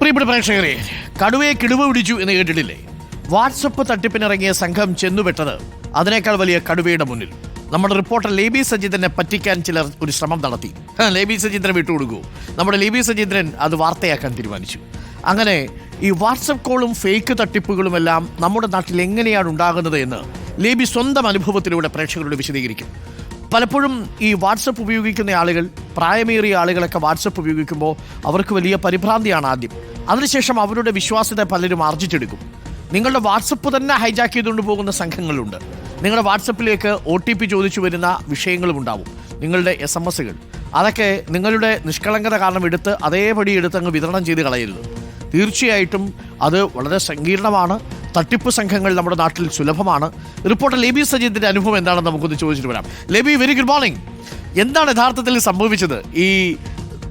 പ്രിയപ്പെട്ട പ്രേക്ഷകരെ, കടുവയെ കിടുവ പിടിച്ചു എന്ന് കേട്ടിട്ടില്ലേ? വാട്സപ്പ് തട്ടിപ്പിനിറങ്ങിയ സംഘം ചെന്നുപെട്ടത് അതിനേക്കാൾ വലിയ കടുവയുടെ മുന്നിൽ. നമ്മുടെ റിപ്പോർട്ടർ ലേബി സജീന്ദ്രനെ പറ്റിക്കാൻ ചിലർ ഒരു ശ്രമം നടത്തി. ലേബി സജീന്ദ്രൻ വിട്ടുകൊടുക്കൂ. നമ്മുടെ ലേബി സജീന്ദ്രൻ അത് വാർത്തയാക്കാൻ തീരുമാനിച്ചു. അങ്ങനെ ഈ വാട്സപ്പ് കോളും ഫേക്ക് തട്ടിപ്പുകളുമെല്ലാം നമ്മുടെ നാട്ടിൽ എങ്ങനെയാണ് ഉണ്ടാകുന്നത് എന്ന് ലേബി സ്വന്തം അനുഭവത്തിലൂടെ പ്രേക്ഷകരോട് വിശദീകരിക്കും. പലപ്പോഴും ഈ വാട്സപ്പ് ഉപയോഗിക്കുന്ന ആളുകൾ, പ്രായമേറിയ ആളുകളൊക്കെ വാട്സപ്പ് ഉപയോഗിക്കുമ്പോൾ അവർക്ക് വലിയ പരിഭ്രാന്തിയാണ് ആദ്യം. അതിനുശേഷം അവരുടെ വിശ്വാസ്യത പലരും ആർജിച്ചെടുക്കും. നിങ്ങളുടെ വാട്സപ്പ് തന്നെ ഹൈജാക്ക് ചെയ്തുകൊണ്ട് പോകുന്ന സംഘങ്ങളുണ്ട്. നിങ്ങളുടെ വാട്സപ്പിലേക്ക് OTP ചോദിച്ചു വരുന്ന വിഷയങ്ങളും ഉണ്ടാവും. നിങ്ങളുടെ SMS-കൾ അതൊക്കെ നിങ്ങളുടെ നിഷ്കളങ്കത കാരണം എടുത്ത് അതേപടി എടുത്ത് അങ്ങ് വിതരണം ചെയ്ത് കളയരുത്. തീർച്ചയായിട്ടും അത് വളരെ സങ്കീർണമാണ്. തട്ടിപ്പ് സംഘങ്ങൾ നമ്മുടെ നാട്ടിൽ സുലഭമാണ്. റിപ്പോർട്ടർ ലേബി സജീന്ദ്രൻ്റെ അനുഭവം എന്താണെന്ന് നമുക്കൊന്ന് ചോദിച്ചിട്ട് വരാം. ലേബി, വെരി ഗുഡ് മോർണിംഗ്. എന്താണ് യഥാർത്ഥത്തിൽ സംഭവിച്ചത്? ഈ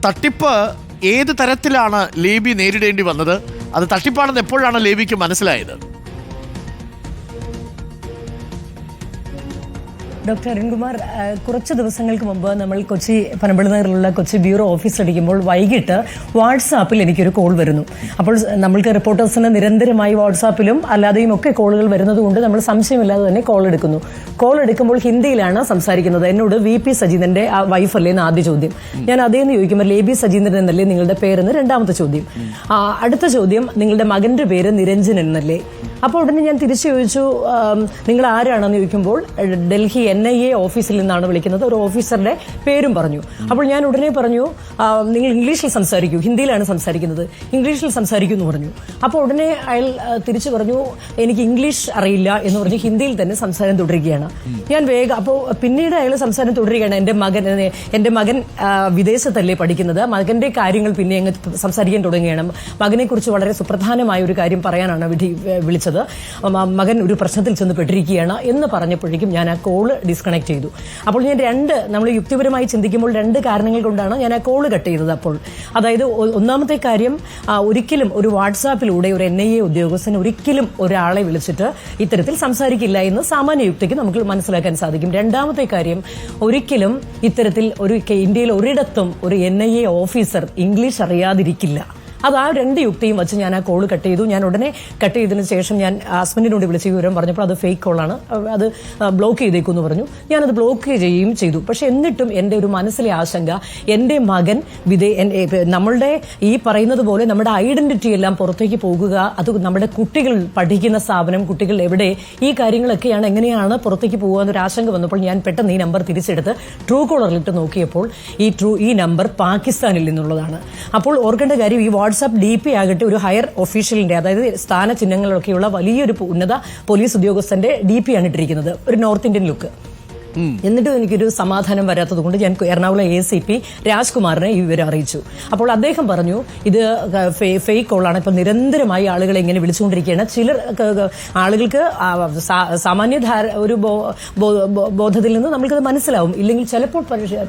തട്ടിപ്പ് ഏത് തരത്തിലാണ് ലേബി നേരിടേണ്ടി വന്നത്? അത് തട്ടിപ്പാണെന്ന് എപ്പോഴാണ് ലേബിക്ക് മനസ്സിലായത്? ഡോക്ടർ അരുൺകുമാർ, കുറച്ച് ദിവസങ്ങൾക്ക് മുമ്പ് നമ്മൾ കൊച്ചി പനമ്പള്ളിനഗറിലുള്ള കൊച്ചി ബ്യൂറോ ഓഫീസ് അടിക്കുമ്പോൾ വൈകിട്ട് വാട്സാപ്പിൽ എനിക്കൊരു കോൾ വരുന്നു. അപ്പോൾ നമ്മൾക്ക് റിപ്പോർട്ടേഴ്സിന് നിരന്തരമായി വാട്സാപ്പിലും അല്ലാതെയും ഒക്കെ കോളുകൾ വരുന്നത് കൊണ്ട് നമ്മൾ സംശയമില്ലാതെ തന്നെ കോൾ എടുക്കുന്നു. കോൾ എടുക്കുമ്പോൾ ഹിന്ദിയിലാണ് സംസാരിക്കുന്നത്. എന്നോട് VP സജീന്ദ്രന്റെ വൈഫല്ലേ എന്ന് ആദ്യ ചോദ്യം. ഞാൻ അതേന്ന് ചോദിക്കുമ്പോൾ ലേബി സജീന്ദ്രൻ എന്നല്ലേ നിങ്ങളുടെ പേരെന്ന് രണ്ടാമത്തെ ചോദ്യം. അടുത്ത ചോദ്യം, നിങ്ങളുടെ മകന്റെ പേര് നിരഞ്ജൻ എന്നല്ലേ? അപ്പോൾ ഉടനെ ഞാൻ തിരിച്ചു ചോദിച്ചു, നിങ്ങൾ ആരാണെന്ന് ചോദിക്കുമ്പോൾ ഡൽഹി NIA ഓഫീസിൽ നിന്നാണ് വിളിക്കുന്നത്, ഒരു ഓഫീസറുടെ പേരും പറഞ്ഞു. അപ്പോൾ ഞാൻ ഉടനെ പറഞ്ഞു, നിങ്ങൾ ഇംഗ്ലീഷിൽ സംസാരിക്കൂ, ഹിന്ദിയിലാണ് സംസാരിക്കുന്നത്, ഇംഗ്ലീഷിൽ സംസാരിക്കൂ എന്ന് പറഞ്ഞു. അപ്പോൾ ഉടനെ അയാൾ തിരിച്ചു പറഞ്ഞു, എനിക്ക് ഇംഗ്ലീഷ് അറിയില്ല എന്ന് പറഞ്ഞ് ഹിന്ദിയിൽ തന്നെ സംസാരം തുടരുകയാണ്. ഞാൻ വേഗം, അപ്പോൾ പിന്നീട് അയാൾ സംസാരം തുടരുകയാണ്. എൻ്റെ മകൻ വിദേശത്തല്ലേ പഠിക്കുന്നത്, മകന്റെ കാര്യങ്ങൾ പിന്നെ അങ്ങ് സംസാരിക്കാൻ തുടങ്ങുകയാണ്. മകനെക്കുറിച്ച് വളരെ സുപ്രധാനമായ ഒരു കാര്യം പറയാനാണ് വിളിച്ചത്. മകൻ ഒരു പ്രശ്നത്തിൽ ചെന്ന് പെട്ടിരിക്കുകയാണ് എന്ന് പറഞ്ഞപ്പോഴേക്കും ഞാൻ ആ കോള് ഡിസ്കണക്ട് ചെയ്തു. അപ്പോൾ നമ്മൾ യുക്തിപരമായി ചിന്തിക്കുമ്പോൾ 2 കാരണങ്ങൾ കൊണ്ടാണ് ഞാൻ ആ കോള് കട്ട് ചെയ്തത്. അപ്പോൾ അതായത് ഒന്നാമത്തെ കാര്യം, ഒരിക്കലും ഒരു വാട്സാപ്പിലൂടെ ഒരു NIA ഉദ്യോഗസ്ഥൻ ഒരിക്കലും ഒരാളെ വിളിച്ചിട്ട് ഇത്തരത്തിൽ സംസാരിക്കില്ല എന്ന് സാമാന്യ യുക്തിക്ക് നമുക്ക് മനസ്സിലാക്കാൻ സാധിക്കും. രണ്ടാമത്തെ കാര്യം, ഒരിക്കലും ഇത്തരത്തിൽ ഇന്ത്യയിൽ ഒരിടത്തും ഒരു NIA ഓഫീസർ ഇംഗ്ലീഷ് അറിയാതിരിക്കില്ല. അത് ആ 2 യുക്തിയും വെച്ച് ഞാൻ ആ കോള് കട്ട് ചെയ്തു. ഞാൻ ഉടനെ കട്ട് ചെയ്തതിന് ശേഷം ഞാൻ ഹസ്ബൻഡിനോട് വിളിച്ച് വിവരം പറഞ്ഞപ്പോൾ അത് ഫേക്ക് കോളാണ്, അത് ബ്ലോക്ക് ചെയ്തേക്കുമെന്ന് പറഞ്ഞു. ഞാനത് ബ്ലോക്ക് ചെയ്യുകയും ചെയ്തു. പക്ഷെ എന്നിട്ടും എൻ്റെ ഒരു മനസ്സിലെ ആശങ്ക, എൻ്റെ മകൻ നമ്മളുടെ ഈ പറയുന്നത് പോലെ നമ്മുടെ ഐഡന്റിറ്റി എല്ലാം പുറത്തേക്ക് പോകുക, അത് നമ്മുടെ കുട്ടികൾ പഠിക്കുന്ന സ്ഥാപനം, കുട്ടികൾ എവിടെ, ഈ കാര്യങ്ങളൊക്കെയാണ് എങ്ങനെയാണ് പുറത്തേക്ക് പോകുക എന്നൊരു ആശങ്ക വന്നപ്പോൾ ഞാൻ പെട്ടെന്ന് ഈ നമ്പർ തിരിച്ചെടുത്ത് ട്രൂ കോളറിലിട്ട് നോക്കിയപ്പോൾ ഈ നമ്പർ പാകിസ്ഥാനിൽ നിന്നുള്ളതാണ്. അപ്പോൾ ഓർക്കേണ്ട കാര്യം, ഈ വാട്സാപ്പ് DP ആകട്ടെ ഒരു ഹയർ ഒഫീഷ്യലിന്റെ, അതായത് സ്ഥാനചിഹ്നങ്ങളൊക്കെയുള്ള വലിയൊരു ഉന്നത പോലീസ് ഉദ്യോഗസ്ഥന്റെ DP ആണ് ഇട്ടിരിക്കുന്നത്, ഒരു നോർത്ത് ഇന്ത്യൻ ലുക്ക്. എന്നിട്ടും എനിക്കൊരു സമാധാനം വരാത്തത് കൊണ്ട് ഞാൻ എറണാകുളം ACP രാജ്കുമാറിനെ ഈ വിവരം അറിയിച്ചു. അപ്പോൾ അദ്ദേഹം പറഞ്ഞു, ഇത് ഫേക്ക് കോളാണ്, ഇപ്പൊ നിരന്തരമായി ആളുകളെ ഇങ്ങനെ വിളിച്ചുകൊണ്ടിരിക്കുകയാണ്. ചിലർ ആളുകൾക്ക് സാമാന്യ ഒരു ബോധത്തിൽ നിന്ന് നമ്മൾക്കത് മനസ്സിലാവും, ഇല്ലെങ്കിൽ ചിലപ്പോൾ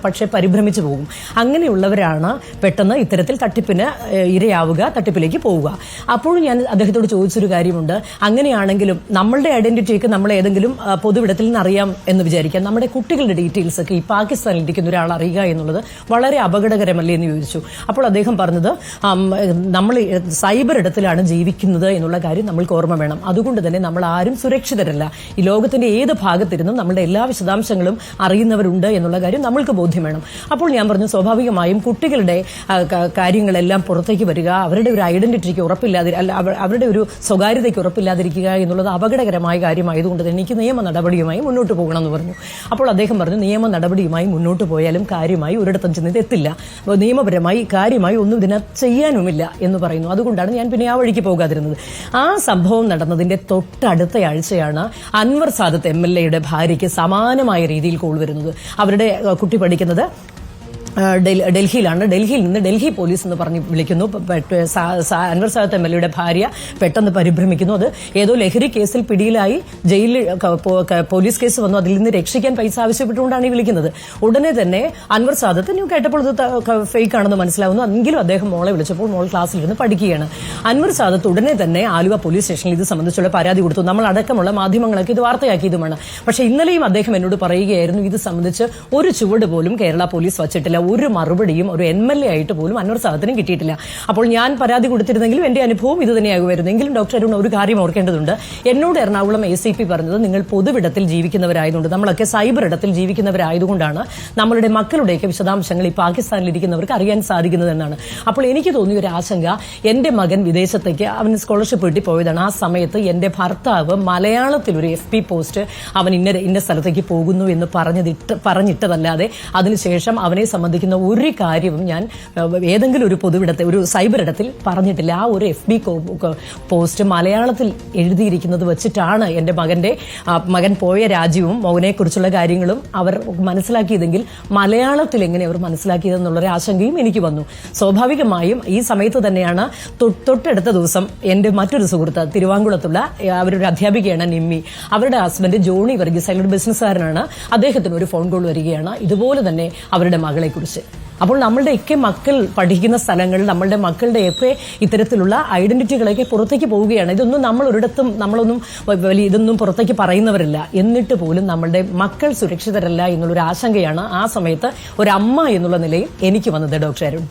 പക്ഷേ പരിഭ്രമിച്ചു പോകും. അങ്ങനെയുള്ളവരാണ് പെട്ടെന്ന് ഇത്തരത്തിൽ തട്ടിപ്പിന് ഇരയാവുക, തട്ടിപ്പിലേക്ക് പോവുക. അപ്പോഴും ഞാൻ അദ്ദേഹത്തോട് ചോദിച്ചൊരു കാര്യമുണ്ട്, അങ്ങനെയാണെങ്കിലും നമ്മളുടെ ഐഡന്റിറ്റിയൊക്കെ നമ്മൾ ഏതെങ്കിലും പൊതുവിടത്തിൽ നിന്ന് അറിയാം എന്ന് വിചാരിക്കാം, നമ്മുടെ കുട്ടികളുടെ ഡീറ്റെയിൽസ് ഒക്കെ ഈ പാകിസ്ഥാനിൽ ഇരിക്കുന്ന ഒരാൾ അറിയുക എന്നുള്ളത് വളരെ അപകടകരമല്ലേ എന്ന് ചോദിച്ചു. അപ്പോൾ അദ്ദേഹം പറഞ്ഞത്, നമ്മൾ സൈബർ ഇടത്തിലാണ് ജീവിക്കുന്നത് എന്നുള്ള കാര്യം നമ്മൾക്ക് ഓർമ്മ വേണം. അതുകൊണ്ട് തന്നെ നമ്മൾ ആരും സുരക്ഷിതരല്ല. ഈ ലോകത്തിന്റെ ഏത് ഭാഗത്തിരുന്നും നമ്മുടെ എല്ലാ വിശദാംശങ്ങളും അറിയുന്നവരുണ്ട് എന്നുള്ള കാര്യം നമ്മൾക്ക് ബോധ്യം വേണം. അപ്പോൾ ഞാൻ പറഞ്ഞു, സ്വാഭാവികമായും കുട്ടികളുടെ കാര്യങ്ങളെല്ലാം പുറത്തേക്ക് വരിക, അവരുടെ ഒരു ഐഡന്റിറ്റിക്ക് അവരുടെ ഒരു സ്വകാര്യതയ്ക്ക് ഉറപ്പില്ലാതിരിക്കുക എന്നുള്ളത് അപകടകരമായ കാര്യമായതുകൊണ്ട് തന്നെ എനിക്ക് നിയമ നടപടിയുമായി മുന്നോട്ട് പോകണമെന്ന് പറഞ്ഞു. അപ്പോൾ അദ്ദേഹം പറഞ്ഞു, നിയമ നടപടിയുമായി മുന്നോട്ട് പോയാലും കാര്യമായി ഒരിടത്തും ചെന്നിത് എത്തില്ല, നിയമപരമായി കാര്യമായി ഒന്നും ഇതിനകത്ത് ചെയ്യാനുമില്ല എന്ന് പറയുന്നു. അതുകൊണ്ടാണ് ഞാൻ പിന്നെ ആ വഴിക്ക് പോകാതിരുന്നത്. ആ സംഭവം നടന്നതിന്റെ തൊട്ടടുത്ത ആഴ്ചയാണ് അൻവർ സാദത്ത് MLA ഭാര്യയ്ക്ക് സമാനമായ രീതിയിൽ കോൾ വരുന്നത്. അവരുടെ കുട്ടി പഠിക്കുന്നത് ഡൽഹിയിലാണ്. ഡൽഹിയിൽ നിന്ന് ഡൽഹി പോലീസ് എന്ന് പറഞ്ഞ് വിളിക്കുന്നു. അൻവർ സാദത്ത് MLA ഭാര്യ പെട്ടെന്ന് പരിഭ്രമിക്കുന്നു. അത് ഏതോ ലഹരി കേസിൽ പിടിയിലായി ജയിലിൽ പോലീസ് കേസ് വന്നു, അതിൽ നിന്ന് രക്ഷിക്കാൻ പൈസ ആവശ്യപ്പെട്ടുകൊണ്ടാണ് ഈ വിളിക്കുന്നത്. ഉടനെ തന്നെ അൻവർ സാദത്ത് കേട്ടപ്പോൾ ഇത് ഫേക്ക് ആണെന്ന് മനസ്സിലാവുന്നു. എങ്കിലും അദ്ദേഹം മോളെ വിളിച്ചപ്പോൾ മോൾ ക്ലാസ്സിലിരുന്ന് പഠിക്കുകയാണ്. അൻവർ സാദത്ത് ഉടനെ തന്നെ ആലുവ പോലീസ് സ്റ്റേഷനിൽ ഇത് സംബന്ധിച്ചുള്ള പരാതി കൊടുത്തു. നമ്മൾ അടക്കമുള്ള മാധ്യമങ്ങളൊക്കെ ഇത് വാർത്തയാക്കിയതുമാണ്. പക്ഷെ ഇന്നലെയും അദ്ദേഹം എന്നോട് പറയുകയായിരുന്നു, ഇത് സംബന്ധിച്ച് ഒരു ചുവട് പോലും കേരള പോലീസ് വച്ചിട്ടില്ല, ഒരു മറുപടിയും ഒരു MLA ആയിട്ട് പോലും അൻവർ സാദത്തിനും കിട്ടിയിട്ടില്ല. അപ്പോൾ ഞാൻ പരാതി കൊടുത്തിരുന്നെങ്കിലും എന്റെ അനുഭവം ഇത് തന്നെയാകുമായിരുന്നു. എങ്കിലും ഡോക്ടർ അരുൺ ഒരു കാര്യം ഓർക്കേണ്ടതുണ്ട്. എന്നോട് എറണാകുളം ACP പറഞ്ഞത്, നിങ്ങൾ പൊതുവിടത്തിൽ ജീവിക്കുന്നവരായതുകൊണ്ട്, നമ്മളൊക്കെ സൈബർ ഇടത്തിൽ ജീവിക്കുന്നവരായതുകൊണ്ടാണ് നമ്മളുടെ മക്കളുടെയൊക്കെ വിശദാംശങ്ങൾ ഈ പാകിസ്ഥാനിലിരിക്കുന്നവർക്ക് അറിയാൻ സാധിക്കുന്നതെന്നാണ്. അപ്പോൾ എനിക്ക് തോന്നിയ ഒരു ആശങ്ക, എന്റെ മകൻ വിദേശത്തേക്ക് അവന് സ്കോളർഷിപ്പ് കിട്ടി പോയതാണ്. ആ സമയത്ത് എന്റെ ഭർത്താവ് മലയാളത്തിൽ ഒരു FB പോസ്റ്റ് അവൻ ഇന്ന സ്ഥലത്തേക്ക് പോകുന്നു എന്ന് പറഞ്ഞിട്ടതല്ലാതെ അതിനുശേഷം അവനെ സംബന്ധിക്കുന്ന ഒരു കാര്യവും ഞാൻ ഏതെങ്കിലും ഒരു പൊതുവിടത്തിൽ, ഒരു സൈബർ ഇടത്തിൽ പറഞ്ഞിട്ടില്ല. ആ ഒരു FB പോസ്റ്റ് മലയാളത്തിൽ എഴുതിയിരിക്കുന്നത് വെച്ചിട്ടാണ് എന്റെ മകൻ പോയ രാജ്യവും മകനെക്കുറിച്ചുള്ള കാര്യങ്ങളും അവർ മനസ്സിലാക്കിയതെങ്കിൽ മലയാളത്തിൽ എങ്ങനെ അവർ മനസ്സിലാക്കിയതെന്നുള്ളൊരു ആശങ്കയും എനിക്ക് വന്നു. സ്വാഭാവികമായും ഈ സമയത്ത് തന്നെയാണ് തൊട്ടടുത്ത ദിവസം എന്റെ മറ്റൊരു സുഹൃത്ത് തിരുവാങ്കുളത്തുള്ള അവരൊരു അധ്യാപികയാണ് നിമ്മി, അവരുടെ ഹസ്ബൻഡ് ജോണി വർഗീസ് അയാളുടെ ബിസിനസ്സുകാരനാണ്. അദ്ദേഹത്തിന് ഒരു ഫോൺ കോൾ വരികയാണ് ഇതുപോലെ തന്നെ അവരുടെ മകളെ കുറിച്ച്. അപ്പോൾ നമ്മളുടെയൊക്കെ മക്കൾ പഠിക്കുന്ന സ്ഥലങ്ങൾ, നമ്മളുടെ മക്കളുടെയൊക്കെ ഇത്തരത്തിലുള്ള ഐഡന്റിറ്റികളൊക്കെ പുറത്തേക്ക് പോവുകയാണ്. ഇതൊന്നും നമ്മൾ ഒരിടത്തും നമ്മളൊന്നും ഇതൊന്നും പുറത്തേക്ക് പറയുന്നവരല്ല. എന്നിട്ട് പോലും നമ്മളുടെ മക്കൾ സുരക്ഷിതരല്ല എന്നുള്ളൊരു ആശങ്കയാണ് ആ സമയത്ത് ഒരു അമ്മ എന്നുള്ള നിലയിൽ എനിക്ക് വന്നത് ഡോക്ടർ അരുൺ.